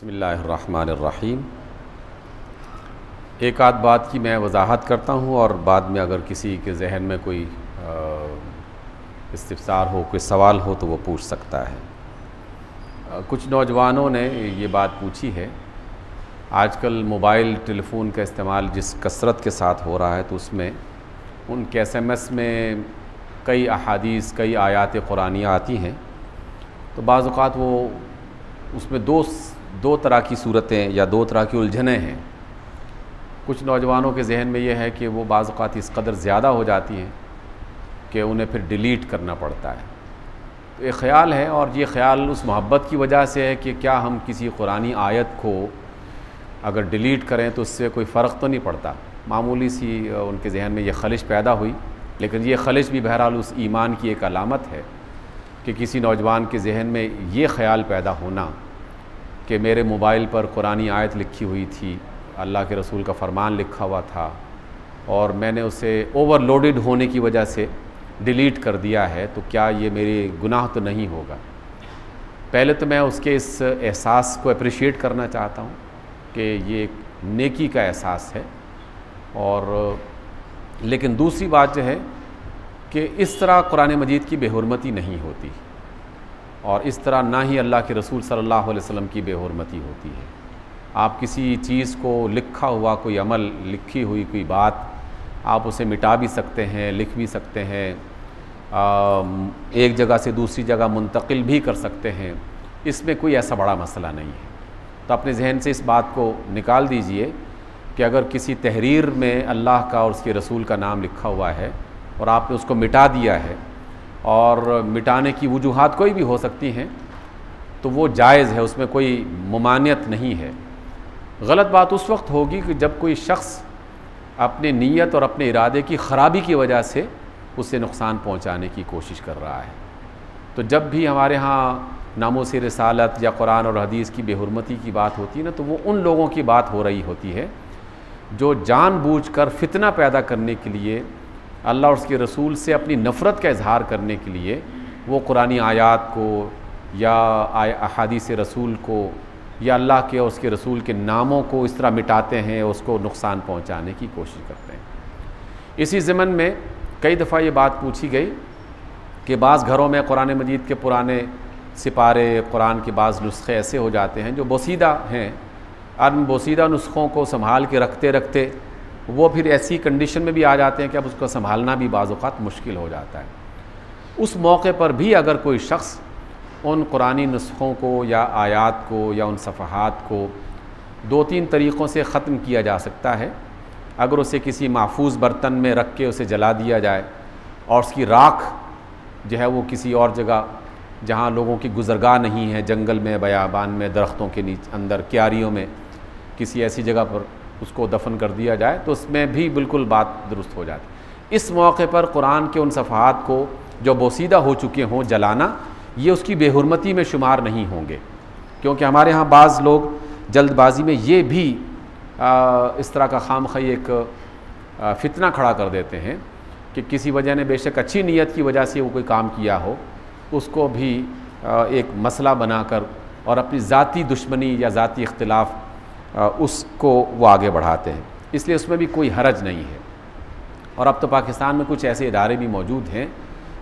बिस्मिल्लाहिर्रहमानिर्रहीम। एक आध बात की मैं वजाहत करता हूँ और बाद में अगर किसी के जहन में कोई इस्तिफसार हो, कोई सवाल हो तो वो पूछ सकता है। कुछ नौजवानों ने ये बात पूछी है, आजकल मोबाइल टेलीफोन का इस्तेमाल जिस कसरत के साथ हो रहा है तो उसमें उनके SMS में कई अहादीस, कई आयात कुरानियाँ आती हैं, तो बाज़ औक़ात वो उसमें दो तरह की सूरतें या दो तरह की उलझनें हैं। कुछ नौजवानों के जहन में ये है कि वो बाज़ औक़ात इस कदर ज़्यादा हो जाती हैं कि उन्हें फिर डिलीट करना पड़ता है। तो एक ख़्याल है, और ये ख़्याल उस मोहब्बत की वजह से है कि क्या हम किसी कुरानी आयत को अगर डिलीट करें तो उससे कोई फ़र्क तो नहीं पड़ता। मामूली सी उनके जहन में ये खलिश पैदा हुई, लेकिन ये खलिश भी बहरहाल उस ईमान की एक अलामत है कि किसी नौजवान के जहन में ये ख़्याल पैदा होना कि मेरे मोबाइल पर कुरानी आयत लिखी हुई थी, अल्लाह के रसूल का फ़रमान लिखा हुआ था और मैंने उसे ओवरलोडेड होने की वजह से डिलीट कर दिया है, तो क्या ये मेरे गुनाह तो नहीं होगा। पहले तो मैं उसके इस एहसास को अप्रिशिएट करना चाहता हूँ कि ये एक नेकी का एहसास है, और लेकिन दूसरी बात जो है कि इस तरह कुरान मजीद की बेहुरमती नहीं होती, और इस तरह ना ही अल्लाह के रसूल सल्लल्लाहु अलैहि वसल्लम की बेहुरमती होती है। आप किसी चीज़ को लिखा हुआ कोई अमल, लिखी हुई कोई बात, आप उसे मिटा भी सकते हैं, लिख भी सकते हैं, एक जगह से दूसरी जगह मुंतकिल भी कर सकते हैं, इसमें कोई ऐसा बड़ा मसला नहीं है। तो अपने जहन से इस बात को निकाल दीजिए कि अगर किसी तहरीर में अल्लाह का और उसके रसूल का नाम लिखा हुआ है और आपने उसको मिटा दिया है, और मिटाने की वजूहात कोई भी हो सकती हैं, तो वो जायज़ है, उसमें कोई मुमानियत नहीं है। गलत बात उस वक्त होगी कि जब कोई शख्स अपने नीयत और अपने इरादे की ख़राबी की वजह से उसे नुकसान पहुंचाने की कोशिश कर रहा है। तो जब भी हमारे यहाँ नामोस रिसालत या कुरान और हदीस की बेहुरमती की बात होती है ना, तो वो उन लोगों की बात हो रही होती है जो जानबूझकर फितना पैदा करने के लिए, अल्लाह और उसके रसूल से अपनी नफ़रत का इजहार करने के लिए वो कुरानी आयात को या अहादीस रसूल को या अल्लाह के और उसके रसूल के नामों को इस तरह मिटाते हैं, उसको नुकसान पहुंचाने की कोशिश करते हैं। इसी ज़मन में कई दफ़ा ये बात पूछी गई कि बाज़ घरों में कुरान मजीद के पुराने सिपारे, कुरान के बाज़ नुस्खे ऐसे हो जाते हैं जो बोसीदा हैं, अन बोसीदा नुस्खों को संभाल के रखते रखते वो फिर ऐसी कंडीशन में भी आ जाते हैं कि अब उसको संभालना भी बाज़ औक़ात मुश्किल हो जाता है। उस मौके पर भी अगर कोई शख्स उन कुरानी नुस्खों को या आयात को या उन सफ़हात को 2-3 तरीक़ों से ख़त्म किया जा सकता है। अगर उसे किसी महफूज बर्तन में रख के उसे जला दिया जाए और उसकी राख जो है वो किसी और जगह जहाँ लोगों की गुज़रगाह नहीं है, जंगल में, बयाबान में, दरख्तों के नीचे, अंदर, क्यारियों में, किसी ऐसी जगह पर उसको दफन कर दिया जाए, तो उसमें भी बिल्कुल बात दुरुस्त हो जाती। इस मौके पर कुरान के उन सफ़हात को जो बोसीदा हो चुके हों जलाना, ये उसकी बेहुरमती में शुमार नहीं होंगे, क्योंकि हमारे यहाँ बाज़ लोग जल्दबाजी में ये भी इस तरह का खामख़ी एक फितना खड़ा कर देते हैं कि किसी वजह ने बेशक अच्छी नीयत की वजह से वो कोई काम किया हो, उसको भी एक मसला बनाकर और अपनी ज़ाती दुश्मनी या ज़ाती इख्तिलाफ़ उसको वो आगे बढ़ाते हैं। इसलिए उसमें भी कोई हरज नहीं है। और अब तो पाकिस्तान में कुछ ऐसे इदारे भी मौजूद हैं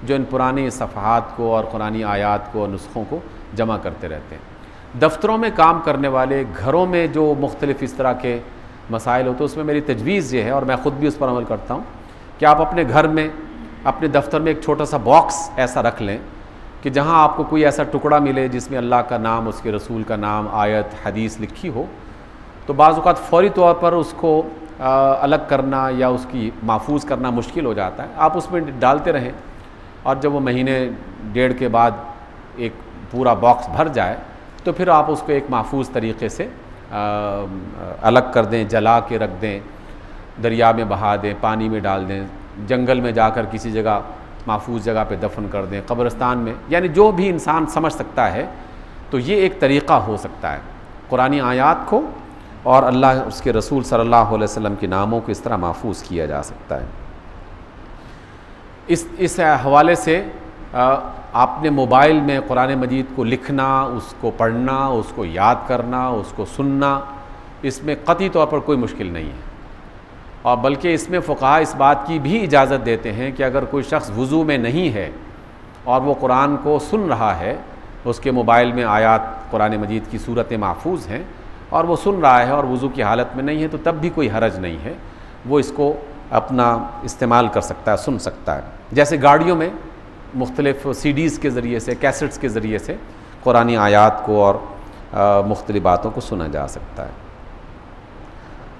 जो इन पुरानी सफ़हात को और कुरानी आयात को और नुस्खों को जमा करते रहते हैं। दफ्तरों में काम करने वाले, घरों में जो मुख्तलिफ़ इस तरह के मसाइल होते हैं, उसमें मेरी तजवीज़ ये है, और मैं ख़ुद भी उस पर अमल करता हूँ, कि आप अपने घर में, अपने दफ्तर में एक छोटा सा बॉक्स ऐसा रख लें कि जहाँ आपको कोई ऐसा टुकड़ा मिले जिसमें अल्लाह का नाम, उसके रसूल का नाम, आयत, हदीस लिखी हो, तो बाज़ औक़ात फ़ौरी तौर पर उसको अलग करना या उसकी महफूज करना मुश्किल हो जाता है। आप उसमें डालते रहें, और जब वो महीने डेढ़ के बाद एक पूरा बॉक्स भर जाए तो फिर आप उसको एक महफूज तरीक़े से अलग कर दें, जला के रख दें, दरिया में बहा दें, पानी में डाल दें, जंगल में जाकर किसी जगह महफूज जगह पे दफन कर दें, कब्रिस्तान में, यानी जो भी इंसान समझ सकता है। तो ये एक तरीक़ा हो सकता है कुरानी आयात को और अल्लाह उसके रसूल सल्लल्लाहु अलैहि वसल्लम के नामों को इस तरह महफूज किया जा सकता है। इस हवाले से आपने मोबाइल में कुरान मजीद को लिखना, उसको पढ़ना, उसको याद करना, उसको सुनना, इसमें कतई तौर पर कोई मुश्किल नहीं है। और बल्कि इसमें फ़ुक़हा इस बात की भी इजाज़त देते हैं कि अगर कोई शख्स वज़ू में नहीं है और वो कुरान को सुन रहा है, उसके मोबाइल में आयात कुरान मजीद की सूरतें महफूज हैं और वो सुन रहा है और वज़ू की हालत में नहीं है, तो तब भी कोई हरज नहीं है, वो इसको अपना इस्तेमाल कर सकता है, सुन सकता है। जैसे गाड़ियों में मुख्तलिफ़ CDs के ज़रिए से, कैसेट्स के ज़रिए से कुरानी आयात को और मुख्तलिफ़ बातों को सुना जा सकता है।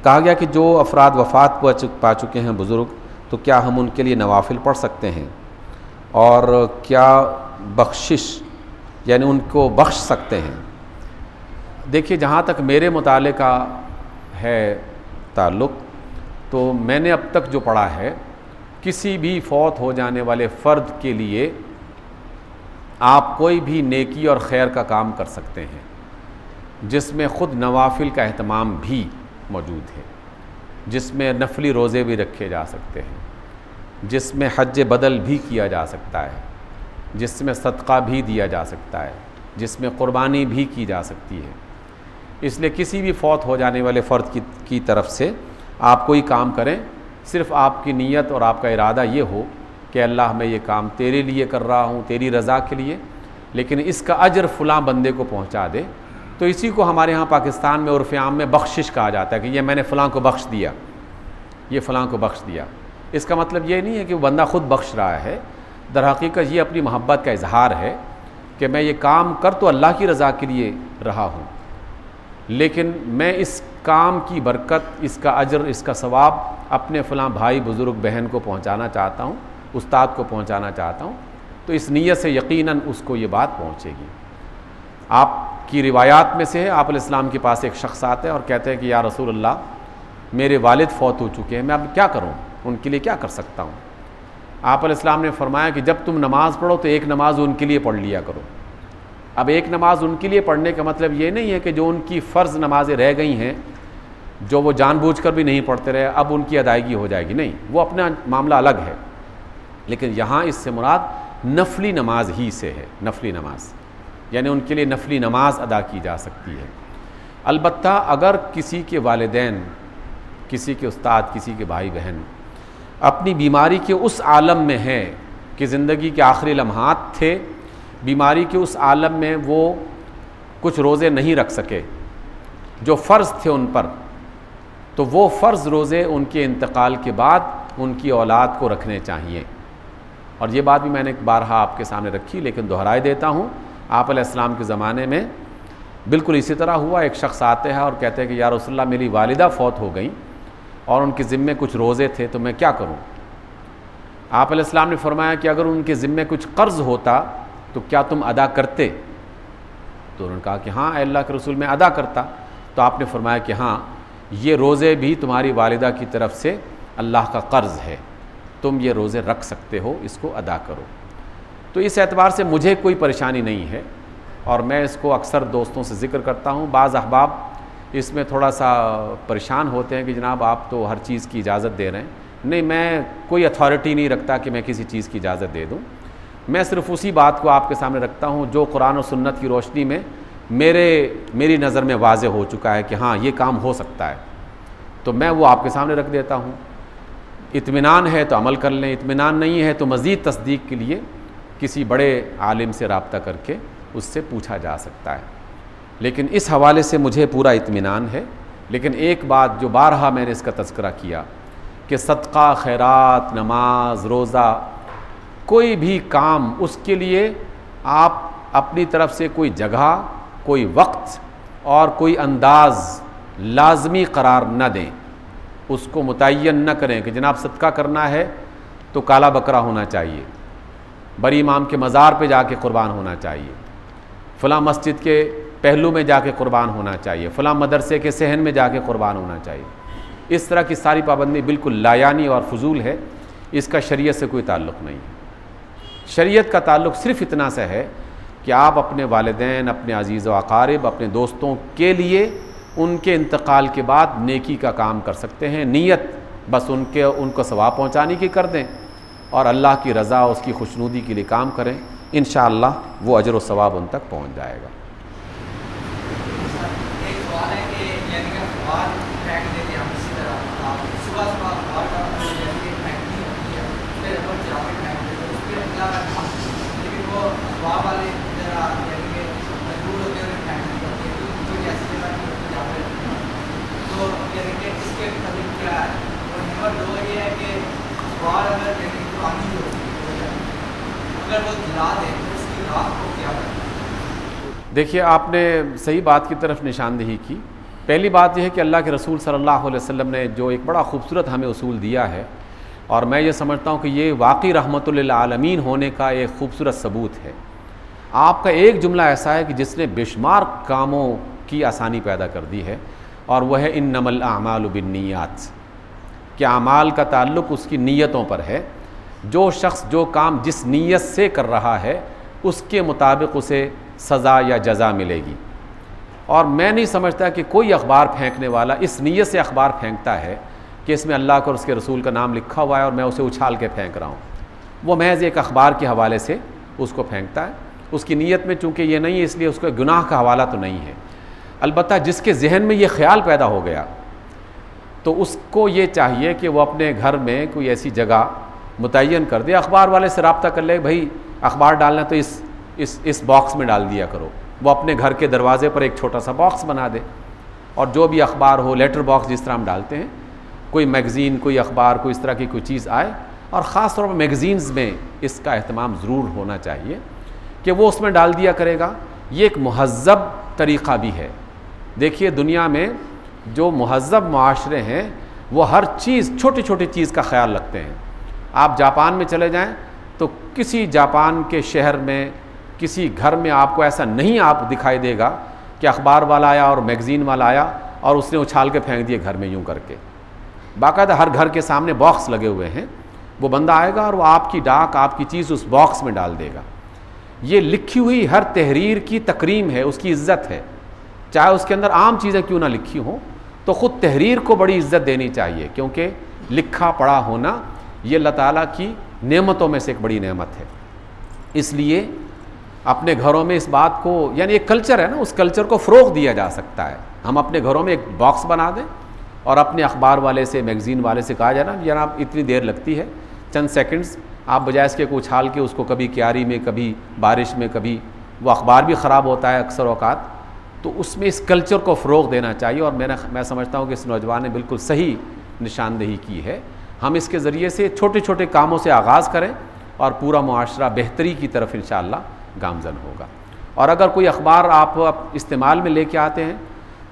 कहा गया कि जो अफराद वफ़ात पा चुके हैं बुज़ुर्ग, तो क्या हम उनके लिए नवाफिल पढ़ सकते हैं और क्या बख्शिश यानी उनको बख्श सकते हैं? देखिए, जहाँ तक मेरे मुताले का है ताल्लुक़, तो मैंने अब तक जो पढ़ा है, किसी भी फौत हो जाने वाले फ़र्द के लिए आप कोई भी नेकी और खैर का काम कर सकते हैं, जिसमें ख़ुद नवाफिल का अहतमाम भी मौजूद है, जिसमें नफली रोज़े भी रखे जा सकते हैं, जिसमें हज बदल भी किया जा सकता है, जिसमें सदका भी दिया जा सकता है, जिसमें क़ुरबानी भी की जा सकती है। इसलिए किसी भी फौत हो जाने वाले फ़र्द की तरफ से आप कोई काम करें, सिर्फ़ आपकी नीयत और आपका इरादा ये हो कि अल्लाह मैं ये काम तेरे लिए कर रहा हूँ, तेरी रज़ा के लिए, लेकिन इसका अजर फ़लाँ बंदे को पहुँचा दे, तो इसी को हमारे यहाँ पाकिस्तान में उर्फ़ आम में बख्शिश कहा जाता है कि ये मैंने फ़लाँ को बख्श दिया, ये फ़लाँ को बख्श दिया। इसका मतलब ये नहीं है कि वो बंदा ख़ुद बख्श रहा है, दर हकीकत ये अपनी मोहब्बत का इजहार है कि मैं ये काम कर तो अल्लाह की रज़ा के लिए रहा हूँ, लेकिन मैं इस काम की बरकत, इसका अजर, इसका सवाब अपने फ़लाँ भाई, बुज़ुर्ग, बहन को पहुँचाना चाहता हूँ, उस्ताद को पहुँचाना चाहता हूँ, तो इस नीयत से यकीनन उसको ये बात पहुँचेगी। आपकी रिवायात में से है, आप अलैहिस्सलाम के पास एक शख्स आता है और कहते हैं कि या रसूल अल्लाह, मेरे वालिद फ़ौत हो चुके हैं, मैं अब क्या करूँ, उनके लिए क्या कर सकता हूँ? आप अलैहिस्सलाम ने फरमाया कि जब तुम नमाज़ पढ़ो तो एक नमाज उनके लिए पढ़ लिया करो। अब एक नमाज उनके लिए पढ़ने का मतलब ये नहीं है कि जो उनकी फ़र्ज़ नमाज़ें रह गई हैं, जो वो जानबूझकर भी नहीं पढ़ते रहे, अब उनकी अदायगी हो जाएगी, नहीं, वो अपना मामला अलग है। लेकिन यहाँ इससे मुराद नफली नमाज ही से है, नफली नमाज, यानी उनके लिए नफली नमाज अदा की जा सकती है। अलबत्ता अगर किसी के वालिदैन, किसी के उस्ताद, किसी के भाई बहन अपनी बीमारी के उस आलम में हैं कि ज़िंदगी के आखिरी लम्हात थे, बीमारी के उस आलम में वो कुछ रोज़े नहीं रख सके जो फ़र्ज़ थे उन पर, तो वो फ़र्ज़ रोज़े उनके इंतकाल के बाद उनकी औलाद को रखने चाहिए। और ये बात भी मैंने एक बारहा आपके सामने रखी, लेकिन दोहराए देता हूँ। आप अलैहिस्सलाम के ज़माने में बिल्कुल इसी तरह हुआ। एक शख्स आते हैं और कहते हैं कि या रसूलल्लाह, मेरी वालिदा फ़ौत हो गई और उनके ज़िम्मे कुछ रोज़े थे, तो मैं क्या करूँ? आप अलैहिस्सलाम ने फरमाया कि अगर उनके ज़िम्मे कुछ कर्ज़ होता तो क्या तुम अदा करते? तो उन्होंने कहा कि हाँ अल्लाह के रसूल, मैं अदा करता। तो आपने फरमाया कि हाँ, ये रोज़े भी तुम्हारी वालिदा की तरफ से अल्लाह का कर्ज़ है, तुम ये रोज़े रख सकते हो, इसको अदा करो। तो इस एतबार से मुझे कोई परेशानी नहीं है और मैं इसको अक्सर दोस्तों से ज़िक्र करता हूँ। बाज़ अहबाब इसमें थोड़ा सा परेशान होते हैं कि जनाब आप तो हर चीज़ की इजाज़त दे रहे हैं। नहीं, मैं कोई अथॉरिटी नहीं रखता कि मैं किसी चीज़ की इजाज़त दे दूँ। मैं सिर्फ़ उसी बात को आपके सामने रखता हूँ जो कुरान और सुन्नत की रोशनी में मेरी नज़र में वाज़े हो चुका है कि हाँ ये काम हो सकता है, तो मैं वो आपके सामने रख देता हूँ। इत्मीनान है तो अमल कर लें, इत्मीनान नहीं है तो मज़ीद तस्दीक के लिए किसी बड़े आलिम से रब्ता करके उससे पूछा जा सकता है। लेकिन इस हवाले से मुझे पूरा इत्मीनान है। लेकिन एक बात जो बारहा मैंने इसका तज़किरा किया कि सदका, खैरात, नमाज, रोज़ा, कोई भी काम, उसके लिए आप अपनी तरफ से कोई जगह, कोई वक्त और कोई अंदाज़ लाजमी करार न दें, उसको मुतय्यन न करें कि जनाब सदका करना है तो काला बकरा होना चाहिए, बड़ी इमाम के मज़ार पे जाके क़ुरबान होना चाहिए, फ़लाँ मस्जिद के पहलू में जाके क़ुरबान होना चाहिए, फ़लाँ मदरसे के सहन में जाके क़ुरबान होना चाहिए। इस तरह की सारी पाबंदी बिल्कुल लायानी और फजूल है, इसका शरीयत से कोई ताल्लुक़ नहीं है। शरीयत का ताल्लुक़ सिर्फ़ इतना सा है कि आप अपने वालिदैन, अपने अजीज़ व अकारिब, अपने दोस्तों के लिए उनके इंतकाल के बाद नेकी का काम कर सकते हैं। नीयत बस उनको सवाब पहुँचाने की कर दें, और अल्लाह की रज़ा उसकी खुशनुदी के लिए काम करें, इंशाअल्लाह वो अजर व सवाब उन तक पहुँच जाएगा। देखिए, आपने सही बात की तरफ निशानदेही की। पहली बात यह है कि अल्लाह के रसूल सल्लल्लाहु अलैहि वसल्लम ने जो एक बड़ा खूबसूरत हमें उसूल दिया है, और मैं ये समझता हूँ कि ये वाकई रहमतुल लिल आलमीन होने का एक खूबसूरत सबूत है। आपका एक जुमला ऐसा है कि जिसने बेशुमार कामों की आसानी पैदा कर दी है, और वह है इन्नमल आमालु बिन्नियात, कि अमाल का ताल्लुक़ उसकी नीयतों पर है। जो शख्स जो काम जिस नीयत से कर रहा है उसके मुताबिक उसे सज़ा या जज़ा मिलेगी। और मैं नहीं समझता कि कोई अखबार फेंकने वाला इस नीयत से अखबार फेंकता है कि इसमें अल्लाह का और उसके रसूल का नाम लिखा हुआ है और मैं उसे उछाल के फेंक रहा हूँ। वो महज एक अखबार के हवाले से उसको फेंकता है। उसकी नीयत में चूँकि ये नहीं है, इसलिए उसको गुनाह का हवाला तो नहीं है। अलबत्ता जिसके जहन में ये ख्याल पैदा हो गया तो उसको ये चाहिए कि वो अपने घर में कोई ऐसी जगह मुतय्यन कर दे, अखबार वाले से रब्ता कर ले, भाई अखबार डालना तो इस बॉक्स में डाल दिया करो। वो अपने घर के दरवाजे पर एक छोटा सा बॉक्स बना दे, और जो भी अखबार हो, लेटर बॉक्स जिस तरह हम डालते हैं, कोई मैगज़ीन, कोई अखबार, कोई इस तरह की कोई चीज़ आए, और ख़ास तौर पर मैगज़ीन्स में इसका अहतमाम ज़रूर होना चाहिए कि वो उसमें डाल दिया करेगा। ये एक महज़्ज़ब तरीक़ा भी है। देखिए, दुनिया में जो महज़्ज़ब मुआशरे हैं वो हर चीज़, छोटी छोटी चीज़ का ख्याल रखते हैं। आप जापान में चले जाएं तो किसी जापान के शहर में, किसी घर में आपको ऐसा नहीं आप दिखाई देगा कि अखबार वाला आया और मैगज़ीन वाला आया और उसने उछाल के फेंक दिए घर में यूँ करके। बाकायदा हर घर के सामने बॉक्स लगे हुए हैं। वो बंदा आएगा और वो आपकी डाक, आपकी चीज़ उस बॉक्स में डाल देगा। ये लिखी हुई हर तहरीर की तकरीम है, उसकी इज़्ज़त है। चाहे उसके अंदर आम चीज़ें क्यों ना लिखी हों, तो ख़ुद तहरीर को बड़ी इज़्ज़त देनी चाहिए, क्योंकि लिखा पढ़ा होना ये अल्लाह ताला की नेमतों में से एक बड़ी नेमत है। इसलिए अपने घरों में इस बात को, यानी एक कल्चर है ना, उस कल्चर को फ़रोग़ दिया जा सकता है। हम अपने घरों में एक बॉक्स बना दें और अपने अखबार वाले से, मैगज़ीन वाले से कहा जाए ना, जनाब इतनी देर लगती है, चंद सेकंड्स, आप बजाय इसके को उछाल के उसको कभी क्यारी में, कभी बारिश में, कभी वो अखबार भी ख़राब होता है अक्सर औक़ात, तो उसमें इस कल्चर को फ़रोग़ देना चाहिए। और मैं समझता हूँ कि इस नौजवान ने बिल्कुल सही निशानदेही की है। हम इसके ज़रिए से छोटे छोटे कामों से आगाज़ करें और पूरा मुआशरा बेहतरी की तरफ इंशाअल्लाह गामज़न होगा। और अगर कोई अखबार आप इस्तेमाल में लेके आते हैं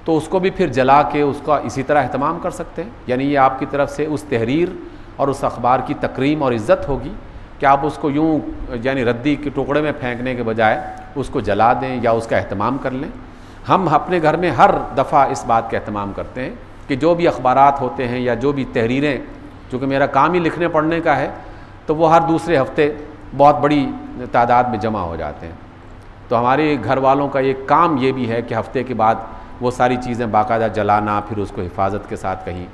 तो उसको भी फिर जला के उसका इसी तरह अहतमाम कर सकते हैं। यानी ये आपकी तरफ से उस तहरीर और उस अखबार की तकरीम और इज़्ज़त होगी कि आप उसको यूँ यानी रद्दी के टुकड़े में फेंकने के बजाय उसको जला दें या उसका अहतमाम कर लें। हम अपने घर में हर दफ़ा इस बात का अहतमाम करते हैं कि जो भी अखबारात होते हैं या जो भी तहरीरें, चूँकि मेरा काम ही लिखने पढ़ने का है, तो वो हर दूसरे हफ्ते बहुत बड़ी तादाद में जमा हो जाते हैं। तो हमारे घर वालों का एक काम ये भी है कि हफ्ते के बाद वो सारी चीज़ें बाकायदा जलाना, फिर उसको हिफाजत के साथ कहीं,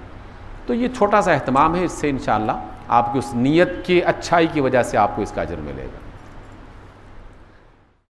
तो ये छोटा सा अहतमाम है। इससे इंशाअल्लाह आपकी उस नीयत की अच्छाई की वजह से आपको इसका अजर मिलेगा।